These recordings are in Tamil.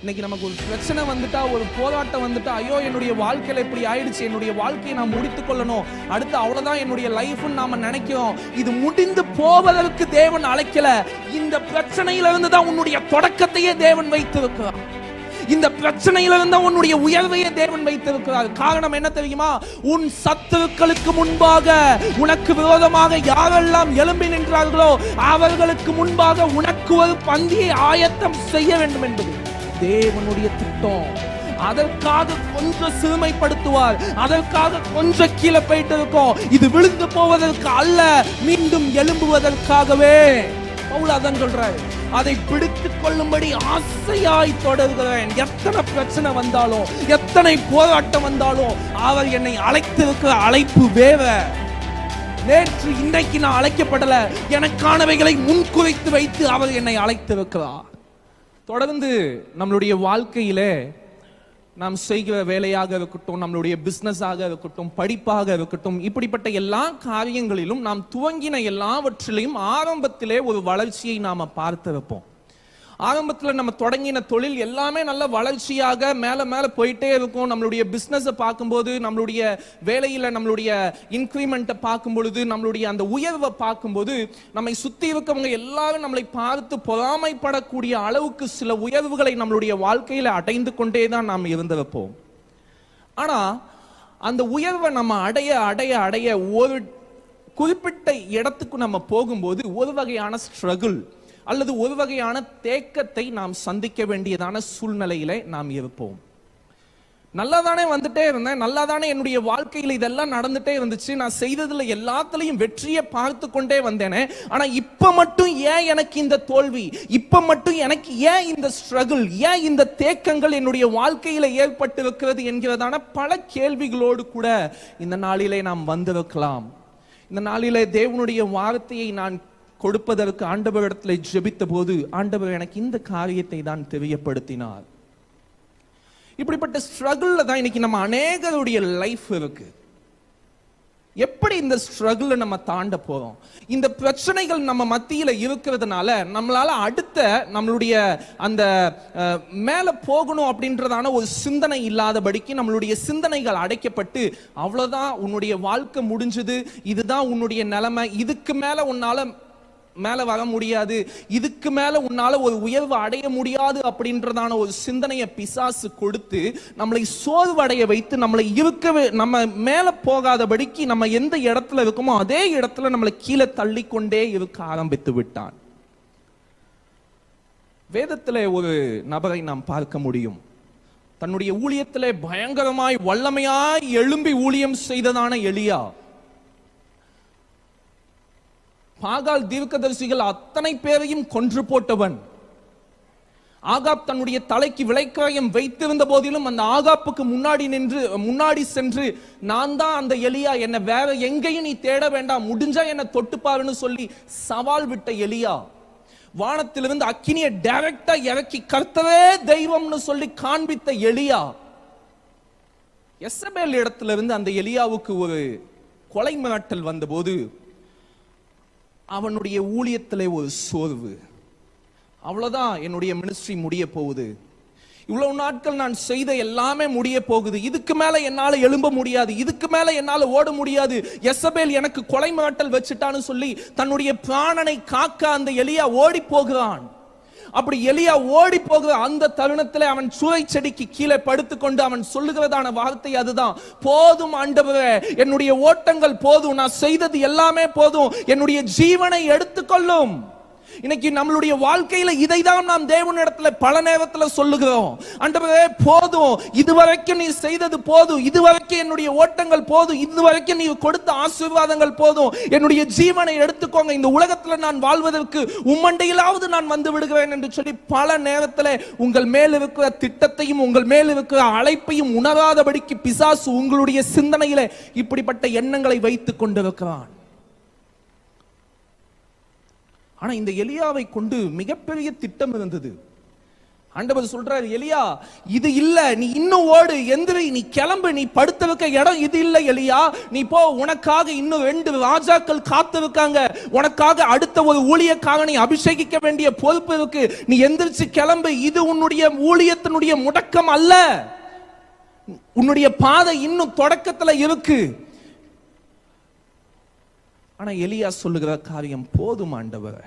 இன்னைக்கு நமக்கு ஒரு பிரச்சனை வந்துட்டா, ஒரு போராட்டம் வந்துட்டா, ஐயோ என்னுடைய வாழ்க்கையில இப்படி ஆயிடுச்சு, என்னுடைய வாழ்க்கையை நான் முடித்துக் கொள்ளணும், அடுத்து அவ்வளவுதான் என்னுடைய லைஃப்னு நாம நினைக்கிறோம். இது முடிந்து போவதற்கு தேவன் அழைக்கல. இந்த பிரச்சனையில இருந்து தான் உன்னுடைய தொடக்கத்தையே தேவன் வைத்திருக்கிறார். இந்த பிரச்சனையில இருந்து உன்னுடைய உயர்வையே தேவன் வைத்திருக்கிறார். காரணம் என்ன தெரியுமா? உன் சத்துருக்களுக்கு முன்பாக உனக்கு விரோதமாக யாரெல்லாம் எழும்பி நின்றார்களோ அவர்களுக்கு முன்பாக உனக்கு ஒரு பந்தியை ஆயத்தம் செய்ய வேண்டும் என்பது தேவனுடைய திட்டம். அதற்காக கொஞ்சம் சிறுமைப்படுத்துவார், அதற்காக கொஞ்சம் கீழே போயிட்டு இருக்கோம். இது விழுந்து போவதற்கு அல்ல, மீண்டும் எழும்புவதற்காகவே. பவுல் அதான் சொல்றாரு, அதை பிடித்துக் கொள்ளும்படி ஆசையாய் தொடர்கிறேன். எத்தனை பிரச்சனை வந்தாலும், எத்தனை போராட்டம் வந்தாலும், அவர் என்னை அழைத்திருக்கிற அழைப்பு வேற. நேற்று இன்றைக்கு நான் அழைக்கப்படல, எனக்கானவைகளை முன்குறித்து வைத்து அவர் என்னை அழைத்திருக்கிறார். தொடர்ந்து நம்மளுடைய வாழ்க்கையிலே நாம் செய்கிற வேலையாக இருக்கட்டும், நம்மளுடைய பிசினஸாக இருக்கட்டும், படிப்பாக இருக்கட்டும், இப்படிப்பட்ட எல்லா காரியங்களிலும் நாம் துவங்கின எல்லாவற்றிலையும் ஆரம்பத்திலே ஒரு வளர்ச்சியை நாம பார்த்திருப்போம். ஆரம்பத்தில் நம்ம தொடங்கின தொழில் எல்லாமே நல்ல வளர்ச்சியாக மேல மேல போயிட்டே இருக்கும். நம்மளுடைய பிசினஸை பார்க்கும்போது, நம்மளுடைய வேலையில நம்மளுடைய இன்க்ரிமெண்ட்டை பார்க்கும் பொழுது, நம்மளுடைய அந்த உயர்வை பார்க்கும்போது, நம்மை சுத்தி இருக்கவங்க எல்லாரும் நம்மளை பார்த்து பொறாமைப்படக்கூடிய அளவுக்கு சில உயர்வுகளை நம்மளுடைய வாழ்க்கையில அடைந்து கொண்டே தான் நாம் இருந்திருப்போம். ஆனா அந்த உயர்வை நம்ம அடைய அடைய அடைய ஒரு குறிப்பிட்ட இடத்துக்கு நம்ம போகும்போது ஒரு வகையான ஸ்ட்ரகிள் அல்லது ஒரு வகையான தேக்கத்தை நாம் சந்திக்க வேண்டியதான சூழ்நிலையில நாம் இருப்போம். நல்லாதானே வந்துட்டே இருந்தேன், நல்லாதானே என்னுடைய வாழ்க்கையில் இதெல்லாம் நடந்துட்டே இருந்துச்சு, நான் செய்ததுல எல்லாத்துலயும் வெற்றியை பார்த்து கொண்டே வந்தேனே, ஆனா இப்ப மட்டும் ஏன் எனக்கு இந்த தோல்வி, இப்ப மட்டும் எனக்கு ஏன் இந்த ஸ்ட்ரகிள், ஏன் இந்த தேக்கங்கள் என்னுடைய வாழ்க்கையில ஏற்பட்டிருக்கிறது என்கிறதான பல கேள்விகளோடு கூட இந்த நாளிலே நாம் வந்திருக்கலாம். இந்த நாளிலே தேவனுடைய வார்த்தையை நான் கொடுப்பதற்கு ஆண்டவரிடத்தில் ஜெபித்த போது ஆண்டவர் எனக்கு இந்த காரியத்தை தான் தெரியப்படுத்தினார். இப்படிப்பட்ட ஸ்ட்ரகிள்ல தான் இன்னைக்கு நம்ம அநேகருடைய லைஃப் இருக்கு. எப்படி இந்த ஸ்ட்ரகிளை நம்ம தாண்ட போறோம்? இந்த பிரச்சனைகள் நம்ம மத்தியில இருக்கிறதுனால நம்மளால அடுத்த நம்மளுடைய அந்த மேல போகணும் அப்படின்றதான ஒரு சிந்தனை இல்லாதபடிக்கு நம்மளுடைய சிந்தனைகள் அடைக்கப்பட்டு, அவ்வளவுதான் உன்னுடைய வாழ்க்கை முடிஞ்சது, இதுதான் உன்னுடைய நிலைமை, இதுக்கு மேல உன்னால மேல வர முடியாது, இதுக்கு மேல உன்னால ஒரு உயர்வு அடைய முடியாது அப்படின்றதான ஒரு சிந்தனையை பிசாசு கொடுத்து நம்மளை சோர்வடைய வைத்து நம்மளை இருக்கவே, நம்ம மேல போகாதபடிக்கு நம்ம எந்த இடத்துல இருக்கோமோ அதே இடத்துல நம்மளை கீழே தள்ளி கொண்டே இருக்க ஆரம்பித்து விட்டான். வேதத்திலே ஒரு நபரை நாம் பார்க்க முடியும். தன்னுடைய ஊழியத்திலே பயங்கரமாய் வல்லமையாய் எழும்பி ஊழியம் செய்ததான எலியா. பாகால் தீர்க்கதரிசிகள் அத்தனை பேரையும் கொன்று போட்டவன். ஆகாப் தன்னுடைய தலைக்கு விளைக்காயம் வைத்திருந்த போதிலும் அந்த ஆகாப்புக்கு முன்னாடி சென்று, நான் தான் அந்த எலியா, என்ன வேற எங்கேயும் நீ தேட வேண்டாம், முடிஞ்சா என்ன தொட்டுப்பாருன்னு சொல்லி சவால் விட்ட எலியா. வானத்திலிருந்து அக்கினியை டைரக்டா இறக்கி கர்த்தரே தெய்வம்னு சொல்லி காண்பித்த எலியா. யெசபேல் இடத்துல இருந்து அந்த எலியாவுக்கு ஒரு கொலை மிரட்டல் வந்தபோது அவனுடைய ஊழியத்திலே ஒரு சோர்வு. அவ்வளவுதான், என்னுடைய மினிஸ்ட்ரி முடிய போகுது, இவ்வளவு நாட்கள் நான் செய்த எல்லாமே முடிய போகுது, இதுக்கு மேல என்னால எழும்ப முடியாது, இதுக்கு மேல என்னால ஓட முடியாது, யெசபேல் எனக்கு கொலை மிரட்டல் வச்சுட்டான்னு சொல்லி தன்னுடைய பிராணனை காக்க அந்த எலியா ஓடி போகிறான். அப்படி எலியா ஓடி போகிற அந்த தருணத்திலே அவன் சூறை செடிக்கு கீழே படுத்துக்கொண்டு அவன் சொல்லுகிறதான வார்த்தை அதுதான், போதும் ஆண்டவரே, என்னுடைய ஓட்டங்கள் போதும், நான் செய்தது எல்லாமே போதும், என்னுடைய ஜீவனை எடுத்துக்கொள்ளும். இன்னைக்கு நம்மளுடைய வாழ்க்கையில இதை தான் நாம் தேவனிடத்துல பல நேரத்துல சொல்லுகிறோம். ஆண்டவரே போதும், இதுவரைக்கும் நீ செய்தது போதும், இதுவரைக்கும் என்னுடைய ஓட்டங்கள் போதும், இதுவரைக்கும் நீ கொடுத்த ஆசீர்வாதங்கள் போதும், என்னுடைய ஜீவனை எடுத்துக்கோங்க, இந்த உலகத்துல நான் வாழ்வதற்கு உம்மண்டையிலாவது நான் வந்து விடுகிறேன் என்று சொல்லி பல நேரத்துல உங்கள் மேல் இருக்கிற திட்டத்தையும் உங்கள் மேல் இருக்கிற அழைப்பையும் உணராதபடிக்கு பிசாசு உங்களுடைய சிந்தனையில இப்படிப்பட்ட எண்ணங்களை வைத்துக் கொண்டிருக்கிறான். ஆனா இந்த எலியாவை கொண்டு மிகப்பெரிய திட்டம் இருந்தது. ஆண்டவர் சொல்றாரு, எலியா இது இல்ல, நீ இன்னும் ஓடு, எந்திரி, நீ கிளம்பு, நீ படுத்து வைக்க இடம் இது இல்ல எலியா, நீ போ, உனக்காக இன்னும் 2 ராஜாக்கள் காத்து இருக்காங்க, உனக்காக அடுத்த ஒரு ஊழியக்காரனை அபிஷேகிக்க வேண்டிய பொறுப்பு இருக்கு, நீ எந்திரிச்சு கிளம்பு, இது உன்னுடைய ஊழியத்தினுடைய முடக்கம் அல்ல, உன்னுடைய பாதை இன்னும் தொடக்கத்துல இருக்கு. ஆனா எலியா சொல்லுகிற காரியம், போதும் ஆண்டவர்,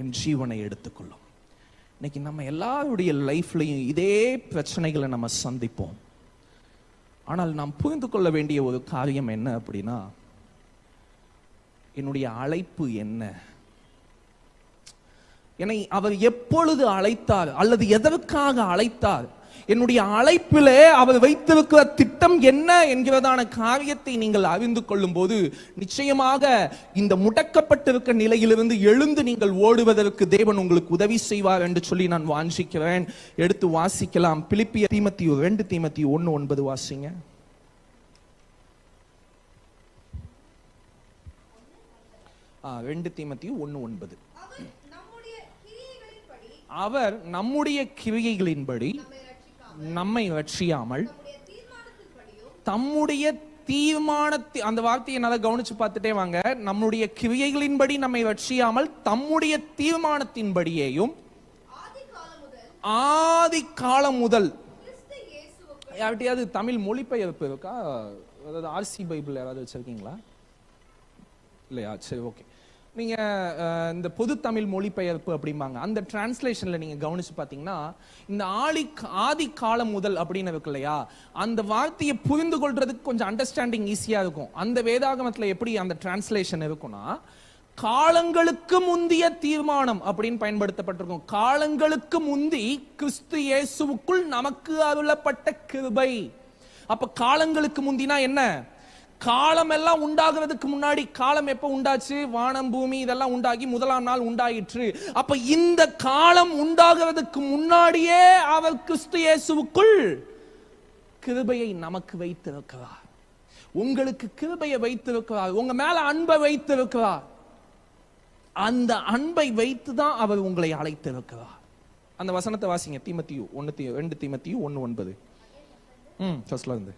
என் ஜீவனை எடுத்துக்கொள்ளும். இன்னைக்கு நம்ம எல்லாருடைய லைஃப்லையும் இதே பிரச்சனைகளை நம்ம சந்திப்போம். ஆனால் நாம் புரிந்து கொள்ள வேண்டிய ஒரு காரியம் என்ன அப்படின்னா, என்னுடைய அழைப்பு என்ன, என்னை அவர் எப்பொழுது அழைத்தார் அல்லது எதற்காக அழைத்தார், என்னுடைய அழைப்பிலே அவர் வைத்திருக்கிற திட்டம் என்ன என்கிறதான காரியத்தை நீங்கள் அறிந்து கொள்ளும் போது நிச்சயமாக இந்த முடக்கப்பட்டிருக்க நிலையிலிருந்து எழுந்து நீங்கள் ஓடுவதற்கு தேவன் உங்களுக்கு உதவி செய்வார் என்று சொல்லி நான் வாஞ்சிக்கிறேன். எடுத்து வாசிக்கலாம். பிலிப்பியர் 2 தீமோத்தேயு 1:9 வாசிங்க. தீமோத்தேயு 1:9. அவர் நம்முடைய கிரியைகளின்படி நம்மை ரட்சியாமல் தம்முடைய தீர்மானத்தை, அந்த வார்த்தையை நல்லா கவனிச்சு பார்த்துட்டே வாங்க, நம்முடைய கிரியைகளின்படி நம்மை ரட்சியாமல் தம்முடைய தீர்மானத்தின்படியேயும் ஆதி காலம் முதல். யார்கிட்டயாவது தமிழ் மொழிபெயர்ப்பு இருக்கா? அதாவது ஆர்சி பைபிள் யாராவது வச்சிருக்கீங்களா? இல்லையா? சரி, ஓகே. நீங்க இந்த பொது தமிழ் மொழிபெயர்ப்பு அப்படிம்பாங்க, அந்த டிரான்ஸ்லேஷன்ல நீங்க கவனிச்சு பாத்தீங்கன்னா இந்த ஆதி காலம் முதல் அப்படின்னு இருக்கு இல்லையா, அந்த வார்த்தையை புரிந்து கொள்றதுக்கு கொஞ்சம் அண்டர்ஸ்டாண்டிங் ஈஸியா இருக்கும். அந்த வேதாகமத்துல எப்படி அந்த டிரான்ஸ்லேஷன் இருக்கும்னா, காலங்களுக்கு முந்திய தீர்மானம் அப்படின்னு பயன்படுத்தப்பட்டிருக்கும். காலங்களுக்கு முந்தி கிறிஸ்து இயேசுவுக்குள் நமக்கு அருளப்பட்ட கிருபை. அப்ப காலங்களுக்கு முந்தினா என்ன? காலம் எல்லாம் உண்டாகிறதுக்கு முன்னாடி. காலம் எப்ப உண்டாச்சு? வானம் பூமி இதெல்லாம் உண்டாகி 1ஆம் நாள் உண்டாயிற்று. அப்ப இந்த காலம் உண்டாகிறதுக்கு முன்னாடியே அவர் கிறிஸ்து இயேசுவுக்குள் கிருபையை நமக்கு வைத்திருக்கிறார். உங்களுக்கு கிருபையை வைத்திருக்கிறார், உங்க மேல அன்பை வைத்திருக்கிறார். அந்த அன்பை வைத்துதான் அவர் உங்களை அழைத்திருக்கிறார். அந்த வசனத்தை வாசிங்க. 2 தீமோத்தேயு 1:9. ஃபர்ஸ்ட்ல இருந்து.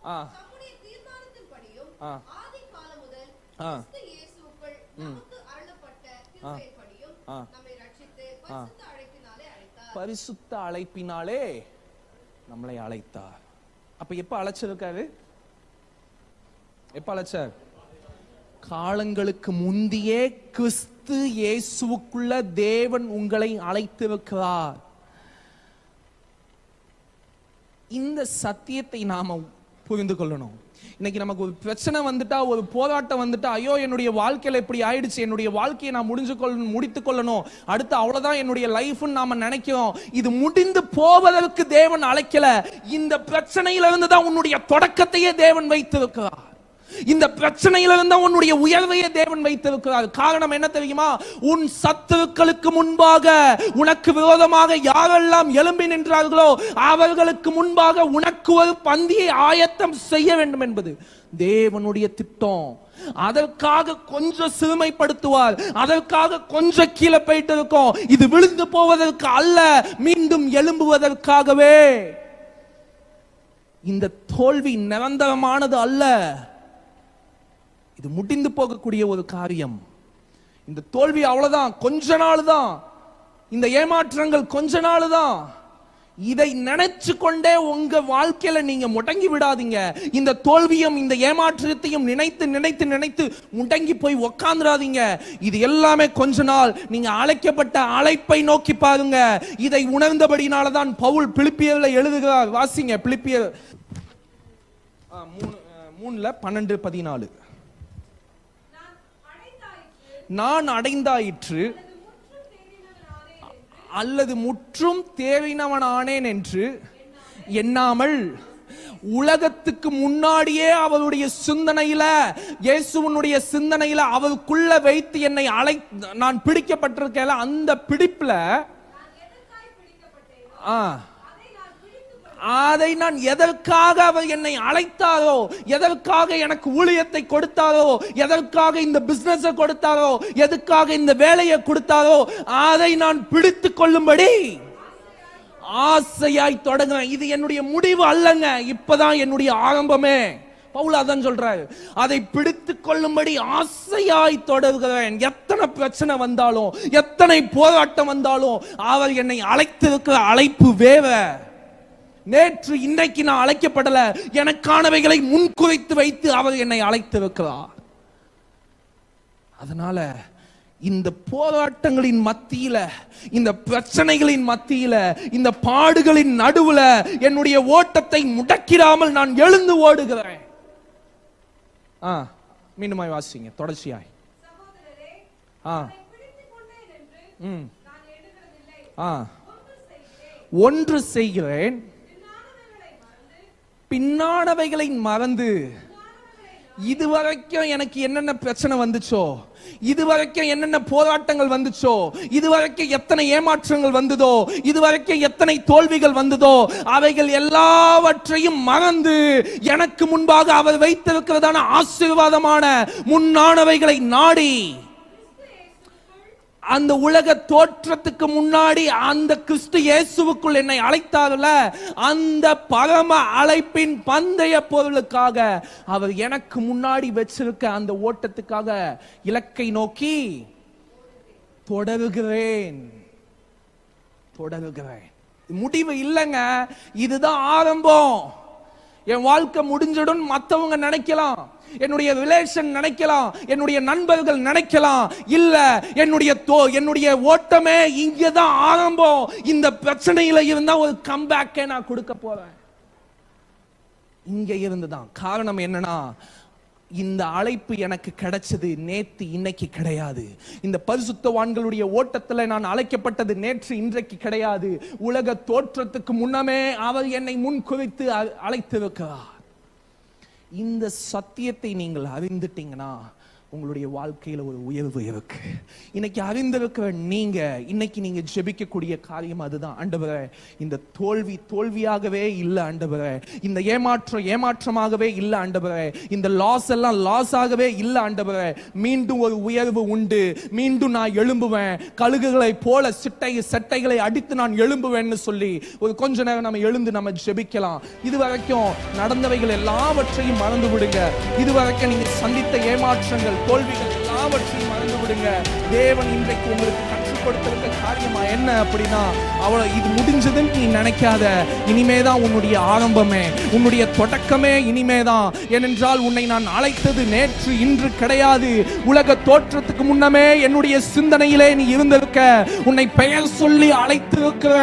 தம்முடைய தீர்மானத்தின்படியும் ஆதி காலம் முதல் கிறிஸ்து இயேசுவுக்குள் நமக்கு அருளப்பட்ட கிருபையின்படியும் நம்மை ரட்சித்து பரிசுத்த அழைப்பினாலே அழைத்தார். பரிசுத்த அழைப்பினாலே நம்மளை அழைத்தார். அப்ப எப்ப அழைச்சிருக்காரு? எப்ப அழைச்சார்? காலங்களுக்கு முந்தியே கிறிஸ்து இயேசுவுக்குள்ள தேவன் உங்களை அழைத்திருக்கிறார். இந்த சத்தியத்தை நாம புரிந்து கொள்ளணும். இன்னைக்கு நமக்கு ஒரு பிரச்சனை வந்துட்டா, ஒரு போராட்டம் வந்துட்டா, ஐயோ என்னுடைய வாழ்க்கையில இப்படி ஆயிடுச்சு, என்னுடைய வாழ்க்கையை நான் முடித்துக் கொள்ளணும், அடுத்து அவ்வளவுதான் என்னுடைய லைஃப்னு நாம நினைக்கிறோம். இது முடிந்து போவதற்கு தேவன் அழைக்கல. இந்த பிரச்சனையில இருந்து தான் உன்னுடைய தொடக்கத்தையே தேவன் வைத்திருக்கிறார். இந்த பிரச்சனையில இருந்தா உன்னுடைய உயர்வையே தேவன் வைத்திருக்கிறார். காரணம் என்ன தெரியுமா? உன் சத்துருக்களுக்கு முன்பாக உனக்கு விரோதமாக யாரெல்லாம் எழும்பி நின்றார்களோ அவர்களுக்கு முன்பாக உனக்கு ஒரு பந்தியை ஆயத்தம் செய்ய வேண்டும் என்பது தேவனுடைய திட்டம். அதற்காக கொஞ்சம் சிறுமைப்படுத்துவார், அதற்காக கொஞ்சம் கீழே போயிட்டு இருக்கும். இது விழுந்து போவதற்கு அல்ல, மீண்டும் எழும்புவதற்காகவே. இந்த தோல்வி நிரந்தரமானது அல்ல, இது முடிந்து போகக்கூடிய ஒரு காரியம். இந்த தோல்வி அவ்வளவுதான், கொஞ்ச நாள் தான். இந்த ஏமாற்றங்கள் கொஞ்ச நாள் தான். இதை நினைச்சு கொண்டே உங்க வாழ்க்கையில நீங்க முடங்கி விடாதீங்க. இந்த தோல்வியும் இந்த ஏமாற்றத்தையும் நினைத்து நினைத்து நினைத்து முடங்கி போய் உக்காந்துடாதீங்க. இது எல்லாமே கொஞ்ச நாள். நீங்க அழைக்கப்பட்ட அழைப்பை நோக்கி பாருங்க. இதை உணர்ந்தபடினாலதான் பவுல் பிலிப்பியர்ல எழுதுகிறார். வாசிங்க, பிலிப்பியர் 3:12-14. நான் அடைந்தாயிற்று அல்லது முற்றும் தேறினவனானேன் என்று எண்ணாமல் உலகத்துக்கு முன்னாடியே அவருடைய சிந்தனையில, இயேசுவனுடைய சிந்தனையில அவருக்குள்ள வைத்து என்னை நான் பிடிக்கப்பட்டிருக்கேன். அந்த பிடிப்புல அதை நான் எதற்காக அவர் என்னை அழைத்தாரோ, எதற்காக எனக்கு ஊழியத்தை கொடுத்தாரோ, எதற்காக இந்த பிசினஸ் கொடுத்தாரோ, எதற்காக இந்த வேலையை கொடுத்தாரோ, அதை நான் பிடித்துக் கொள்ளும்படி ஆசையாய் தொடங்குறேன். இது என்னுடைய முடிவு அல்லங்க, இப்பதான் என்னுடைய ஆரம்பமே. பவுல் அதான் சொல்றாரு, அதை பிடித்துக் கொள்ளும்படி ஆசையாய் தொடர்கிறேன். எத்தனை பிரச்சனை வந்தாலும், எத்தனை போராட்டம் வந்தாலும், அவர் என்னை அழைத்திருக்கிற அழைப்பு வேற. நேற்று இன்னைக்கு நான் அழைக்கப்படல, எனக்கானவைகளை முன்குறித்து வைத்து அவர் என்னை அழைத்திருக்கிறார். அதனால இந்த போராட்டங்களின் மத்தியில, இந்த பிரச்சனைகளின் மத்தியில, இந்த பாடுகளின் நடுவுல என்னுடைய ஓட்டத்தை முடக்கிடாமல் நான் எழுந்து ஓடுகிறேன். மீண்டுமாய் வாசிங்க தொடர்ச்சியாய். ஒன்று செய்கிறேன், பின்னானவைகளை மறந்து. இதுவரைக்கும் எனக்கு என்னென்ன பிரச்சனை வந்துச்சோ, இதுவரைக்கும் என்னென்ன போராட்டங்கள் வந்துச்சோ, இதுவரைக்கும் எத்தனை ஏமாற்றங்கள் வந்ததோ, இதுவரைக்கும் எத்தனை தோல்விகள் வந்ததோ, அவைகள் எல்லாவற்றையும் மறந்து எனக்கு முன்பாக அவர் வைத்திருக்கிறதான ஆசீர்வாதமான முன்னானவைகளை நாடி, அந்த உலக தோற்றத்துக்கு முன்னாடி அந்த கிறிஸ்து இயேசுவுக்குள் என்னை அழைத்தார்ல, அந்த பரம அழைப்பின் பந்தய பொருளுக்காக அவர் எனக்கு முன்னாடி வச்சிருக்க அந்த ஓட்டத்துக்காக இலக்கை நோக்கி தொடருகிறேன். முடிவு இல்லைங்க, இதுதான் ஆரம்பம். என் வாழ்க்கை முடிஞ்சிடும் மற்றவங்க நினைக்கலாம், என்னுடைய ரிலேஷன் நினைக்கலாம், என்னுடைய நண்பர்கள் நினைக்கலாம். இல்ல, என்னுடைய ஓட்டமே இங்கதான் ஆரம்பம். இந்த பிரச்சனையில இருந்தா ஒரு கம்பேக்கே நான் கொடுக்க போறேன். இங்க இருந்துதான். காரணம் என்னன்னா, இந்த அழைப்பு எனக்கு கிடைச்சது நேத்து இன்னைக்கு கிடையாது. இந்த பரிசுத்தவான்களுடைய ஓட்டத்துல நான் அழைக்கப்பட்டது நேற்று இன்றைக்கு கிடையாது. உலக தோற்றத்துக்கு முன்னமே அவர் என்னை முன் குறித்து அழைத்திருக்கிறார். இந்த சத்தியத்தை நீங்கள் அறிந்துட்டீங்கன்னா உங்களுடைய வாழ்க்கையில ஒரு உயர்வு இருக்கு. இன்னைக்கு அறிந்திருக்கிற இன்னைக்கு நீங்க ஜெபிக்கக்கூடிய காரியம் அதுதான். ஆண்டவரே, இந்த தோல்வியாகவே இல்ல ஆண்டவரே, இந்த ஏமாற்றமாகவே இல்ல ஆண்டவரே, இந்த லாஸ் எல்லாம் லாஸாகவே இல்ல ஆண்டவரே, மீண்டும் ஒரு உயர்வு உண்டு, மீண்டும் நான் எழும்புவேன், கழுகுகளை போல செட்டைகளை அடித்து நான் எழும்புவேன்னு சொல்லி ஒரு கொஞ்ச நேரம் நம்ம எழுந்து நம்ம ஜெபிக்கலாம். இதுவரைக்கும் நடந்தவைகள் எல்லாவற்றையும் மறந்து விடுங்க. இதுவரைக்கும் நீங்க சந்தித்த ஏமாற்றங்கள், தோல்விகள் எல்லாவற்றையும் மறந்து விடுங்க. தேவன் இன்றைக்கு உங்களுக்கு கற்றுக் கொடுத்திருக்க காரியமா என்ன அப்படின்னா, இது முடிஞ்சதுன்னு நீ நினைக்காத. இனிமேதான் உன்னுடைய ஆரம்பமே, உன்னுடைய தொடக்கமே இனிமேதான். ஏனென்றால் உன்னை நான் அழைத்தது நேற்று இன்று கிடையாது. உலக தோற்றத்துக்கு முன்னமே என்னுடைய சிந்தனையிலே நீ இருந்திருக்க. உன்னை பெயர் சொல்லி அழைத்திருக்கிற